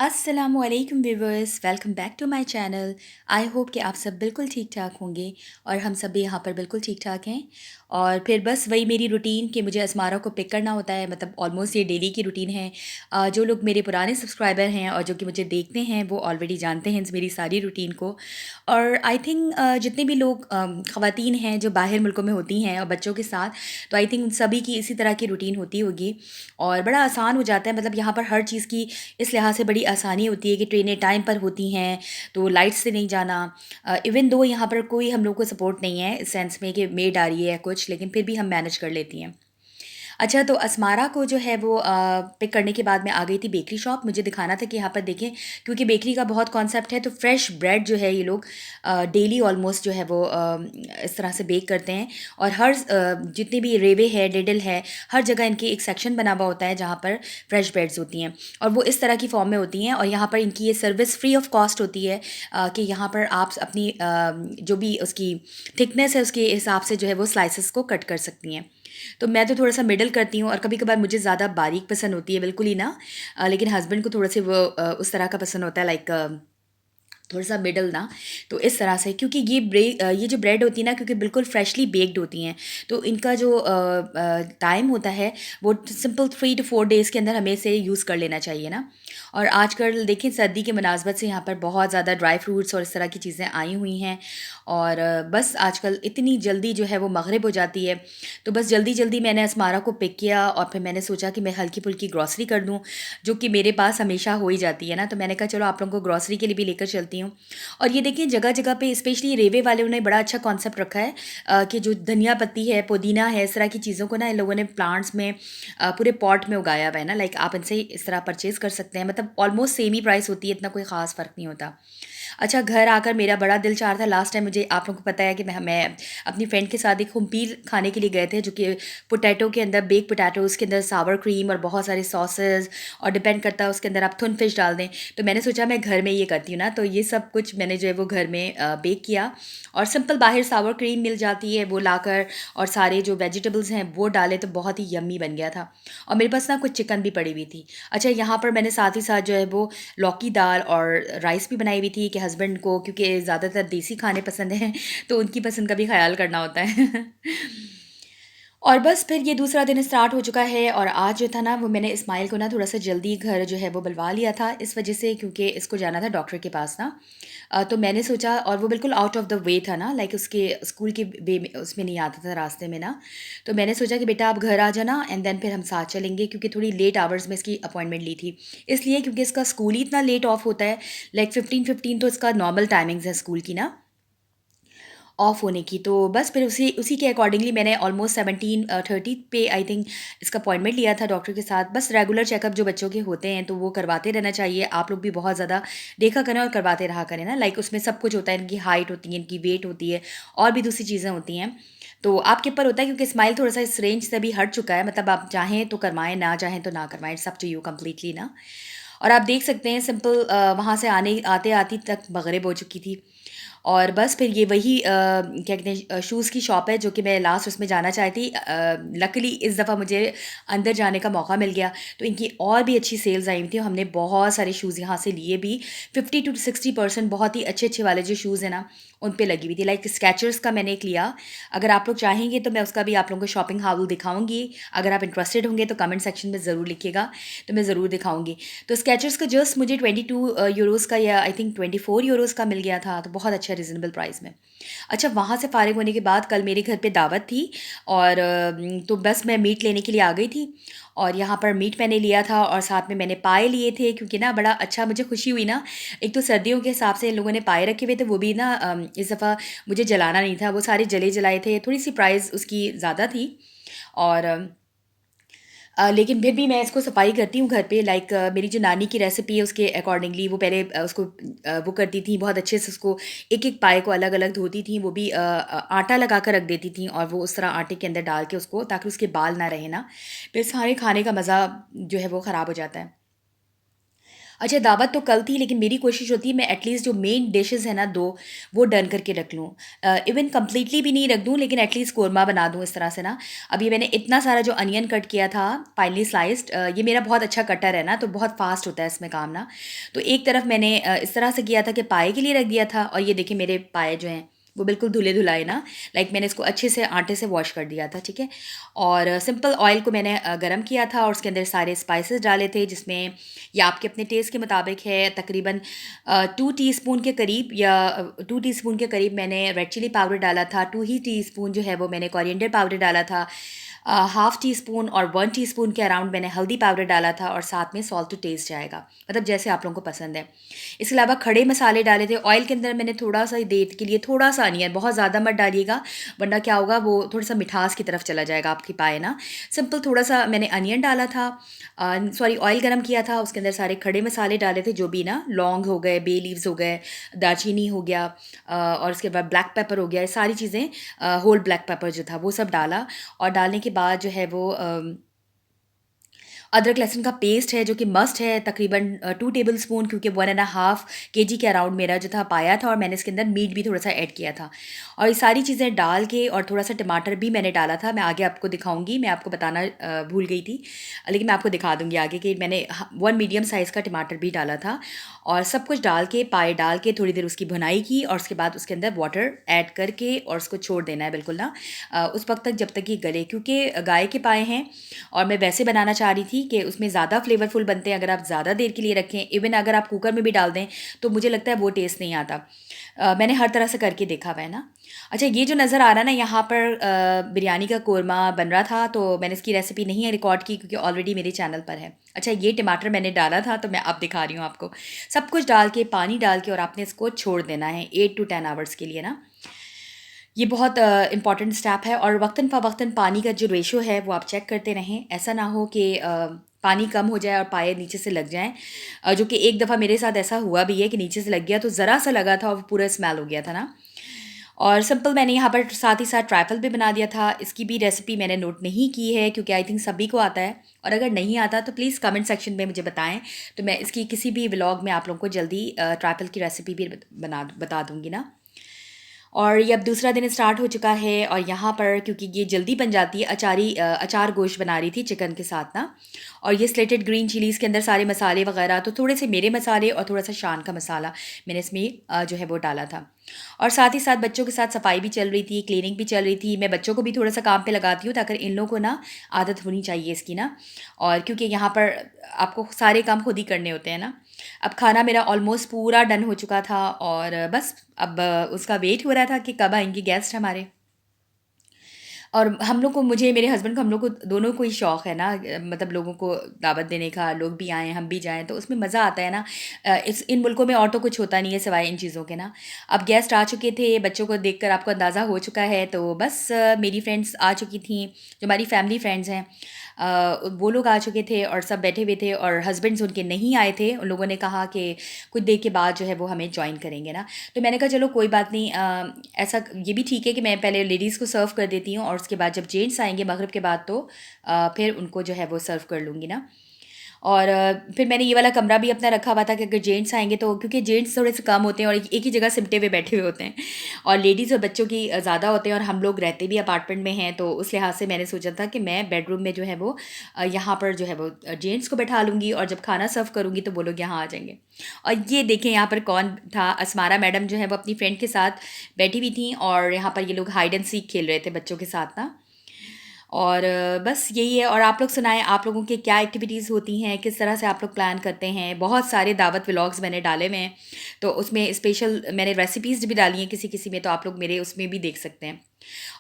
अस्सलामुअलैकुम viewers, welcome back to my channel. I hope कि आप सब बिल्कुल ठीक ठाक होंगे और हम सब भी यहाँ पर बिल्कुल ठीक ठाक हैं। और फिर बस वही मेरी रूटीन कि मुझे असमारा को पिक करना होता है, मतलब ऑलमोस्ट ये डेली की रूटीन है। जो लोग मेरे पुराने सब्सक्राइबर हैं और जो कि मुझे देखते हैं वो ऑलरेडी जानते हैं इस मेरी सारी रूटीन को। और आई थिंक जितने भी लोग ख़वातीन हैं जो बाहर मुल्कों में होती हैं और बच्चों के साथ, तो आई थिंक उन सभी की इसी तरह की रूटीन होती होगी और बड़ा आसान हो जाता है। मतलब यहाँ पर हर चीज़ की इस लिहाज से बड़ी आसानी होती है कि ट्रेनें टाइम पर होती हैं, तो लाइट से नहीं जाना। इवन दो यहाँ पर कोई हम लोग को सपोर्ट नहीं है इस सेंस में कि मेड आ रही है या कुछ, लेकिन फिर भी हम मैनेज कर लेती हैं। अच्छा, तो असमारा को जो है वो पिक करने के बाद मैं आ गई थी बेकरी शॉप। मुझे दिखाना था कि यहाँ पर देखें, क्योंकि बेकरी का बहुत कॉन्सेप्ट है, तो फ्रेश ब्रेड जो है ये लोग डेली ऑलमोस्ट जो है वो इस तरह से बेक करते हैं। और हर जितनी भी रेवे है, डिडल है, हर जगह इनकी एक सेक्शन बना हुआ होता है जहाँ पर फ्रेश ब्रेड्स होती हैं और वो इस तरह की फॉर्म में होती हैं। और यहाँ पर इनकी ये सर्विस फ्री ऑफ कॉस्ट होती है कि यहाँ पर आप अपनी जो भी उसकी थिकनेस है उसके हिसाब से जो है वो स्लाइसेस को कट कर सकती हैं। तो मैं तो थोड़ा-सा मिडल करती हूँ और कभी-कभार मुझे ज़्यादा बारीक पसंद होती है, बिल्कुल ही ना। लेकिन हस्बैंड को थोड़ा-से वो उस तरह का पसंद होता है, लाइक थोड़ा-सा मिडल ना। तो इस तरह से, क्योंकि ये जो ब्रेड होती है ना, क्योंकि बिल्कुल फ्रेशली बेक्ड होती हैं, तो इनका जो टाइम होता है वो सिंपल 3 टू 4 डेज़ के अंदर हमें इसे यूज़ कर लेना चाहिए ना। और आजकल देखिए सर्दी की मुनासबत से यहाँ पर बहुत ज़्यादा ड्राई फ्रूट्स और इस तरह की चीज़ें आई हुई हैं। और बस आजकल इतनी जल्दी जो है वो मगरिब हो जाती है, तो बस जल्दी-जल्दी मैंने असमारा को पिक किया और फिर मैंने सोचा कि मैं हल्की-फुल्की ग्रॉसरी कर दूँ, जो कि मेरे पास हमेशा हो ही जाती है ना। तो मैंने कहा चलो आप लोगों को ग्रॉसरी के लिए भी लेकर चलती हूँ। और ये देखिए जगह-जगह पे स्पेशली रेवे वालों ने बड़ा अच्छा कॉन्सेप्ट रखा है कि जो धनिया पत्ती है, पुदीना है, इस तरह की चीज़ों को ना इन लोगों ने प्लांट्स में पूरे पॉट में उगाया हुआ है ना। लाइक आप इनसे इस तरह परचेज़ कर सकते हैं, मतलब ऑलमोस्ट सेम ही प्राइस होती है, इतना कोई ख़ास फ़र्क नहीं होता। अच्छा, घर आकर मेरा बड़ा दिल चाह रहा था। लास्ट टाइम मुझे आप लोगों को पता है कि मैं अपनी फ्रेंड के साथ एक हुम्पीर खाने के लिए गए थे, जो कि पोटैटो के अंदर, बेक पोटैटोज़ के अंदर सावर क्रीम और बहुत सारे सॉसेज़, और डिपेंड करता है उसके अंदर आप थुन फिश डाल दें। तो मैंने सोचा मैं घर में ये करती हूँ ना, तो ये सब कुछ मैंने जो है वो घर में बेक किया और सिंपल बाहर सावर क्रीम मिल जाती है वो लाकर, और सारे जो वेजिटेबल्स हैं वो डाले, तो बहुत ही यम्मी बन गया था। और मेरे पास ना कुछ चिकन भी पड़ी हुई थी। अच्छा, यहाँ पर मैंने साथ ही साथ जो है वो लौकी दाल और राइस भी बनाई हुई थी कि हस्बैंड को, क्योंकि ज़्यादातर देसी खाने पसंद हैं, तो उनकी पसंद का भी ख़्याल करना होता है। और बस फिर ये दूसरा दिन स्टार्ट हो चुका है और आज जो था ना वो मैंने इस्माइल को ना थोड़ा-सा जल्दी घर जो है वो बुलवा लिया था, इस वज़ह से क्योंकि इसको जाना था डॉक्टर के पास ना। तो मैंने सोचा, और वो बिल्कुल आउट ऑफ द वे था ना, लाइक उसके स्कूल के वे में उसमें नहीं आता था रास्ते में ना। तो मैंने सोचा कि बेटा आप घर आ जाना एंड देन फिर हम साथ चलेंगे, क्योंकि थोड़ी लेट आवर्स में इसकी अपॉइंटमेंट ली थी। इसलिए क्योंकि इसका स्कूल ही इतना लेट ऑफ होता है, लाइक 15:15 तो इसका नॉर्मल टाइमिंग्स है स्कूल की ना ऑफ होने की। तो बस फिर उसी उसी के अकॉर्डिंगली मैंने ऑलमोस्ट 17:30 पे आई थिंक इसका अपॉइंटमेंट लिया था डॉक्टर के साथ। बस रेगुलर चेकअप जो बच्चों के होते हैं तो वो करवाते रहना चाहिए। आप लोग भी बहुत ज़्यादा देखा करें और करवाते रहा करें ना। लाइक उसमें सब कुछ होता है, इनकी हाइट होती है, इनकी वेट होती है और भी दूसरी चीज़ें होती हैं। तो आपके ऊपर होता है, क्योंकि स्माइल थोड़ा-सा इस रेंज से भी हट चुका है, मतलब आप चाहें तो करवाएँ, ना चाहें तो ना करवाएँ, it's up to you completely ना। और आप देख सकते हैं सिंपल वहाँ से आते-आती तक मग़रिब हो चुकी थी। और बस फिर ये वही क्या कहते हैं, शूज़ की शॉप है जो कि मैं लास्ट उसमें जाना चाहती थी। लकीली इस दफ़ा मुझे अंदर जाने का मौका मिल गया, तो इनकी और भी अच्छी सेल्स आई हुई थी। हमने बहुत सारे शूज़ यहाँ से लिए भी, 50 टू 60% बहुत ही अच्छे-अच्छे वाले जो शूज़ हैं ना, उन पे लगी हुई थी। लाइक स्केचर्स का मैंने एक लिया। अगर आप लोग चाहेंगे तो मैं उसका भी आप लोगों को शॉपिंग हाउल दिखाऊँगी। अगर आप इंटरेस्टेड होंगे तो कमेंट सेक्शन में ज़रूर लिखिएगा, तो मैं ज़रूर दिखाऊँगी। तो स्केचर्स का जस्ट मुझे 22 यूरोज़ का या आई थिंक 24 यूरोज़ का मिल गया था, तो बहुत अच्छा रीज़नेबल प्राइस में। अच्छा, वहाँ से फ़ारिग होने के बाद कल मेरे घर पे दावत थी और तो बस मैं मीट लेने के लिए आ गई थी और यहाँ पर मीट मैंने लिया था और साथ में मैंने पाए लिए थे, क्योंकि ना बड़ा अच्छा मुझे खुशी हुई ना। एक तो सर्दियों के हिसाब से इन लोगों ने पाए रखे हुए थे, वो भी ना इस दफ़ा मुझे जलाना नहीं था, वो सारे जले-जलाए थे, थोड़ी-सी प्राइस उसकी ज़्यादा थी। और लेकिन फिर भी मैं इसको सफाई करती हूँ घर पे, लाइक मेरी जो नानी की रेसिपी है उसके अकॉर्डिंगली वो पहले उसको वो करती थी बहुत अच्छे से, उसको एक-एक पाए को अलग-अलग धोती थी, वो भी आटा लगा कर रख देती थी और वो उस तरह आटे के अंदर डाल के उसको, ताकि उसके बाल ना रहे ना, फिर सारे खाने का मज़ा जो है वो ख़राब हो जाता है। अच्छा, दावत तो कल थी, लेकिन मेरी कोशिश होती है मैं एटलीस्ट जो मेन डिशेज़ हैं ना 2, वो डन करके रख लूँ। इवन कंप्लीटली भी नहीं रख दूँ, लेकिन एटलीस्ट कोरमा बना दूँ इस तरह से ना। अब ये मैंने इतना सारा जो अनियन कट किया था फाइनली स्लाइस्ड, ये मेरा बहुत अच्छा कटर है ना, तो बहुत फास्ट होता है इसमें काम ना। तो एक तरफ मैंने इस तरह से किया था कि पाए के लिए रख दिया था, और ये देखिए मेरे पाए जो हैं वो बिल्कुल धुले-धुलाए ना, लाइक मैंने इसको अच्छे से आटे से वॉश कर दिया था, ठीक है? और सिंपल ऑयल को मैंने गरम किया था और उसके अंदर सारे स्पाइसेस डाले थे, जिसमें या आपके अपने टेस्ट के मुताबिक है, तकरीबन 2 टीस्पून के करीब, या 2 टीस्पून के करीब मैंने रेड चिली पाउडर डाला था, 2 ही टीस्पून जो है वो मैंने कोरिएंडर पाउडर डाला था, हाफ़ टी स्पून और 1 टीस्पून के अराउंड मैंने हल्दी पाउडर डाला था, और साथ में सॉल्ट टू टेस्ट जाएगा, मतलब जैसे आप लोगों को पसंद है। इसके अलावा खड़े मसाले डाले थे। ऑयल के अंदर मैंने थोड़ा-सा देर के लिए थोड़ा-सा अनियन, बहुत ज़्यादा मत डालिएगा, वरना क्या होगा वो थोड़ा-सा मिठास की तरफ चला जाएगा आपकी पाए ना। सिंपल थोड़ा-सा मैंने अनियन डाला था, सॉरी ऑयल गरम किया था, उसके अंदर सारे खड़े मसाले डाले थे जो भी ना, लौंग हो गए, बे लीव्स हो गए, दालचीनी हो गया, और उसके बाद ब्लैक पेपर हो गया, ये सारी चीज़ें, होल ब्लैक पेपर जो था वो सब डाला। और डालने के बाद जो है वो अदरक लहसुन का पेस्ट है जो कि मस्ट है, तकरीबन 2 टेबल स्पून, क्योंकि 1 एंड हाफ केजी के अराउंड मेरा जो था पाया था, और मैंने इसके अंदर मीट भी थोड़ा सा ऐड किया था। और ये सारी चीज़ें डाल के, और थोड़ा सा टमाटर भी मैंने डाला था, मैं आगे आपको दिखाऊंगी, मैं आपको बताना भूल गई थी, लेकिन मैं आपको दिखा दूंगी आगे कि मैंने 1 मीडियम साइज़ का टमाटर भी डाला था। और सब कुछ डाल के, पाए डाल के थोड़ी देर उसकी भुनाई की, और उसके बाद उसके अंदर वाटर ऐड करके और उसको छोड़ देना है बिल्कुल ना, उस वक्त तक जब तक ये गले, क्योंकि गाय के पाए हैं, और मैं वैसे बनाना चाह रही थी कि उसमें ज़्यादा फ्लेवरफुल बनते हैं अगर आप ज़्यादा देर के लिए रखें। इवन अगर आप कुकर में भी डाल दें तो मुझे लगता है वो टेस्ट नहीं आता। मैंने हर तरह से करके देखा हुआ है ना। अच्छा, ये जो नज़र आ रहा है ना यहाँ पर, बिरयानी का कोरमा बन रहा था, तो मैंने इसकी रेसिपी नहीं रिकॉर्ड की क्योंकि ऑलरेडी मेरे चैनल पर है। अच्छा, ये टमाटर मैंने डाला था, तो मैं अब दिखा रही हूँ आपको। सब कुछ डाल के, पानी डाल के, और आपने इसको छोड़ देना है 8 टू 10 आवर्स के लिए ना। ये बहुत इम्पॉर्टेंट स्टेप है, और वक्तन पानी का जो रेशो है वो आप चेक करते रहें। ऐसा ना हो कि पानी कम हो जाए और पाए नीचे से लग जाएँ, जो कि एक दफ़ा मेरे साथ ऐसा हुआ भी है कि नीचे से लग गया, तो ज़रा सा लगा था और पूरा स्मेल हो गया था ना। और सिंपल मैंने यहाँ पर साथ ही साथ ट्राइफल भी बना दिया था। इसकी भी रेसिपी मैंने नोट नहीं की है, क्योंकि आई थिंक सभी को आता है, और अगर नहीं आता तो प्लीज़ कमेंट सेक्शन में मुझे बताएं, तो मैं इसकी किसी भी व्लॉग में आप लोगों को जल्दी ट्राइफल की रेसिपी भी बता दूंगी ना। और ये अब दूसरा दिन स्टार्ट हो चुका है, और यहाँ पर क्योंकि ये जल्दी बन जाती है, अचार गोश्त बना रही थी चिकन के साथ ना। और ये स्लेटेड ग्रीन चिलीज़ के अंदर सारे मसाले वगैरह, तो थोड़े से मेरे मसाले और थोड़ा सा शान का मसाला मैंने इसमें जो है वो डाला था। और साथ ही साथ बच्चों के साथ सफाई भी चल रही थी, क्लीनिंग भी चल रही थी। मैं बच्चों को भी थोड़ा सा काम पे लगाती हूँ, ताकि इन लोगों को ना आदत होनी चाहिए इसकी ना। और क्योंकि यहाँ पर आपको सारे काम खुद ही करने होते हैं ना। अब खाना मेरा ऑलमोस्ट पूरा डन हो चुका था, और बस अब उसका वेट हो रहा था कि कब आएँगे गेस्ट हमारे। और हम लोग को, मुझे, मेरे हस्बैंड को, हम लोग को दोनों को ही शौक़ है ना, मतलब लोगों को दावत देने का, लोग भी आएँ, हम भी जाएँ, तो उसमें मज़ा आता है ना। इस इन मुल्कों में और तो कुछ होता नहीं है सिवाय इन चीज़ों के ना। अब गेस्ट आ चुके थे, बच्चों को देखकर आपको अंदाज़ा हो चुका है, तो बस मेरी फ्रेंड्स आ चुकी थीं, जो हमारी फैमिली फ्रेंड्स हैं। वो लोग आ चुके थे और सब बैठे हुए थे, और हस्बैंड्स उनके नहीं आए थे। उन लोगों ने कहा कि कुछ देर के बाद जो है वो हमें जॉइन करेंगे ना। तो मैंने कहा चलो कोई बात नहीं, ऐसा ये भी ठीक है कि मैं पहले लेडीज़ को सर्व कर देती हूँ, और उसके बाद जब जेंट्स आएँगे मगरिब के बाद, तो फिर उनको जो है वो सर्व कर लूँगी ना। और फिर मैंने ये वाला कमरा भी अपना रखा हुआ था कि अगर जेंट्स आएँगे तो, क्योंकि जेंट्स थोड़े से कम होते हैं और एक ही जगह सिमटे हुए बैठे हुए होते हैं, और लेडीज़ और बच्चों की ज़्यादा होते हैं, और हम लोग रहते भी अपार्टमेंट में हैं, तो उस लिहाज से मैंने सोचा था कि मैं बेडरूम में जो है वो यहाँ पर जो है वो जेंट्स को बैठा लूँगी, और जब खाना सर्व करूँगी तो वो लोग यहाँ आ जाएँगे। और ये देखें यहाँ पर कौन था, असमारा मैडम जो है वो अपनी फ्रेंड के साथ बैठी हुई थी, और यहाँ पर ये लोग हाइड एंड सीक खेल रहे थे बच्चों के साथ ना। और बस यही है। और आप लोग सुनाएँ, आप लोगों की क्या एक्टिविटीज़ होती हैं? किस तरह से आप लोग प्लान करते हैं? बहुत सारे दावत व्लॉग्स मैंने डाले हुए हैं, तो उसमें स्पेशल मैंने रेसिपीज़ भी डाली हैं किसी-किसी में, तो आप लोग मेरे उसमें भी देख सकते हैं।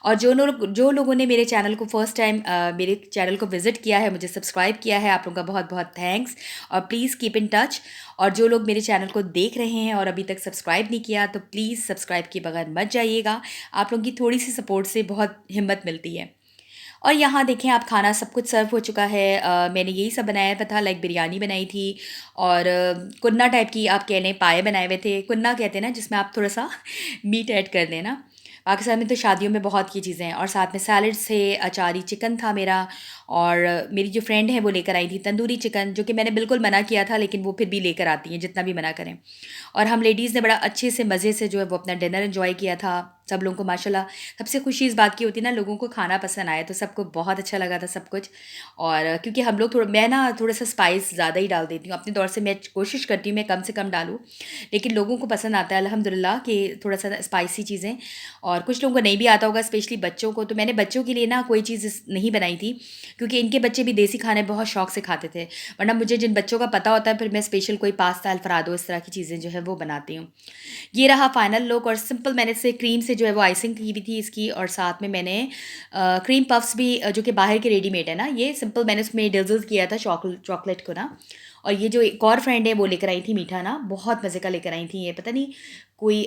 और जो लोगों ने मेरे चैनल को फर्स्ट टाइम मेरे चैनल को विज़िट किया है, मुझे सब्सक्राइब किया है, आप लोगों का बहुत-बहुत थैंक्स, और प्लीज़ कीप इन टच। और जो लोग मेरे चैनल को देख रहे हैं और अभी तक सब्सक्राइब नहीं किया, तो प्लीज़ सब्सक्राइब किए बगैर मत जाइएगा। आप लोगों की थोड़ी-सी सपोर्ट से बहुत हिम्मत मिलती है। और यहाँ देखें आप, खाना सब कुछ सर्व हो चुका है। मैंने यही सब बनाया हुआ था, लाइक बिरयानी बनाई थी, और कुन्ना टाइप की आप कह लें, पाए बनाए हुए थे। कुन्ना कहते हैं ना जिसमें आप थोड़ा सा मीट ऐड कर दें ना। पाकिस्तान में तो शादियों में बहुत ये चीज़ें हैं, और साथ में सैलड्स थे, अचारी चिकन था मेरा, और मेरी जो फ्रेंड है वो लेकर आई थी तंदूरी चिकन, जो कि मैंने बिल्कुल मना किया था, लेकिन वो फिर भी लेकर आती हैं जितना भी मना करें। और हम लेडीज़ ने बड़ा अच्छे से मज़े से जो है वो अपना डिनर एंजॉय किया था। सब लोगों को माशाल्लाह, सबसे खुशी इस बात की होती है ना, लोगों को खाना पसंद आया, तो सबको बहुत अच्छा लगा था सब कुछ। और क्योंकि हम लोग थोड़ा, मैं ना थोड़ा सा स्पाइस ज़्यादा ही डाल देती हूँ अपने तौर से, मैं कोशिश करती हूँ मैं कम से कम डालूँ, लेकिन लोगों को पसंद आता है अल्हम्दुलिल्लाह कि थोड़ा सा स्पाइसी चीज़ें। और कुछ लोगों को नहीं भी आता होगा, स्पेशली बच्चों को, तो मैंने बच्चों के लिए ना कोई चीज़ नहीं बनाई थी, क्योंकि इनके बच्चे भी देसी खाने बहुत शौक से खाते थे। वरना मुझे जिन बच्चों का पता होता है, फिर मैं स्पेशल कोई पास्ता अल्फ्राडो इस तरह की चीज़ें जो है वो बनाती हूँ। ये रहा फाइनल लुक, और सिंपल मैंने से क्रीम से जो है वो आइसिंग की भी थी इसकी, और साथ में मैंने क्रीम पफ्स भी जो कि बाहर के रेडीमेड है ना, ये सिंपल मैंने उसमें डिज़ल किया था चॉकलेट को ना। और ये जो एक और फ्रेंड है वो लेकर आई थी मीठा ना, बहुत मज़े का लेकर आई थी ये, पता नहीं कोई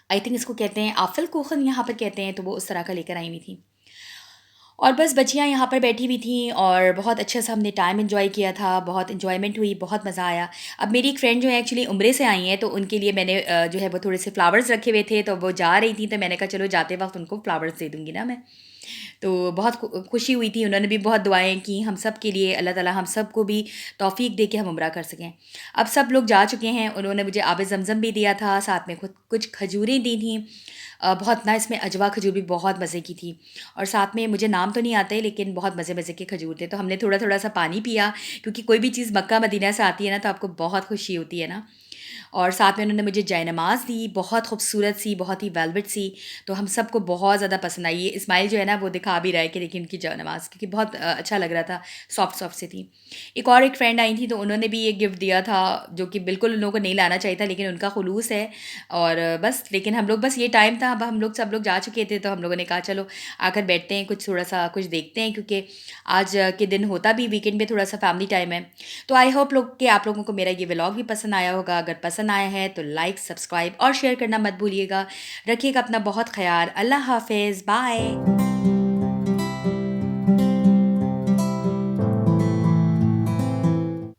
आई थिंक इसको कहते हैं आफल कोखन यहाँ पर कहते हैं, तो वो उस तरह का लेकर आई हुई थी। और बस बच्चियाँ यहाँ पर बैठी हुई थीं, और बहुत अच्छे से हमने टाइम एन्जॉय किया था, बहुत एन्जॉयमेंट हुई, बहुत मज़ा आया। अब मेरी एक फ्रेंड जो है एक्चुअली उम्रे से आई हैं, तो उनके लिए मैंने जो है वो थोड़े से फ्लावर्स रखे हुए थे, तो वो जा रही थी, तो मैंने कहा चलो जाते वक़्त उनको फ्लावर्स दे दूँगी ना मैं। तो बहुत खुशी हुई थी, उन्होंने भी बहुत दुआएँ की हम सब के लिए, अल्लाह ताला हम सबको भी तौफ़ीक दे के हम उम्रा कर सकें। अब सब लोग जा चुके हैं, उन्होंने मुझे आब ज़मज़म भी दिया था, साथ में खुद कुछ खजूरें दी थीं। बहुत ना, इसमें अजवा खजूर भी बहुत मज़े की थी, और साथ में मुझे नाम तो नहीं आते, लेकिन बहुत मज़े-मज़े के खजूर थे। तो हमने थोड़ा-थोड़ा सा पानी पिया, क्योंकि कोई भी चीज़ मक्का मदीना से आती है ना, तो आपको बहुत खुशी होती है ना। और साथ में उन्होंने मुझे जयनमाज़ दी, बहुत खूबसूरत सी, बहुत ही वेलवेट सी, तो हम सबको बहुत ज़्यादा पसंद आई। ये इस्माइल जो है ना, वो दिखा भी रहा है कि देखिए उनकी जयनमाज़, क्योंकि बहुत अच्छा लग रहा था, सॉफ्ट-सॉफ्ट सी थी। एक फ्रेंड आई थी, तो उन्होंने भी एक गिफ्ट दिया था, जो कि बिल्कुल उन लोगों को नहीं लाना चाहिए था, लेकिन उनका खुलूस है। और बस, लेकिन हम लोग, बस ये टाइम था, अब हम लोग सब लोग जा चुके थे, तो हम लोगों ने कहा चलो आकर बैठते हैं, कुछ थोड़ा-सा कुछ देखते हैं, क्योंकि आज के दिन होता भी वीकेंड पे थोड़ा-सा फैमिली टाइम है। तो आई होप लोग कि आप लोगों को मेरा ये व्लॉग भी पसंद आया होगा। अगर पसंद आया है तो लाइक, सब्सक्राइब और शेयर करना मत भूलिएगा। रखिएगा अपना बहुत ख़याल। अल्लाह हाफ़िज़, बाय।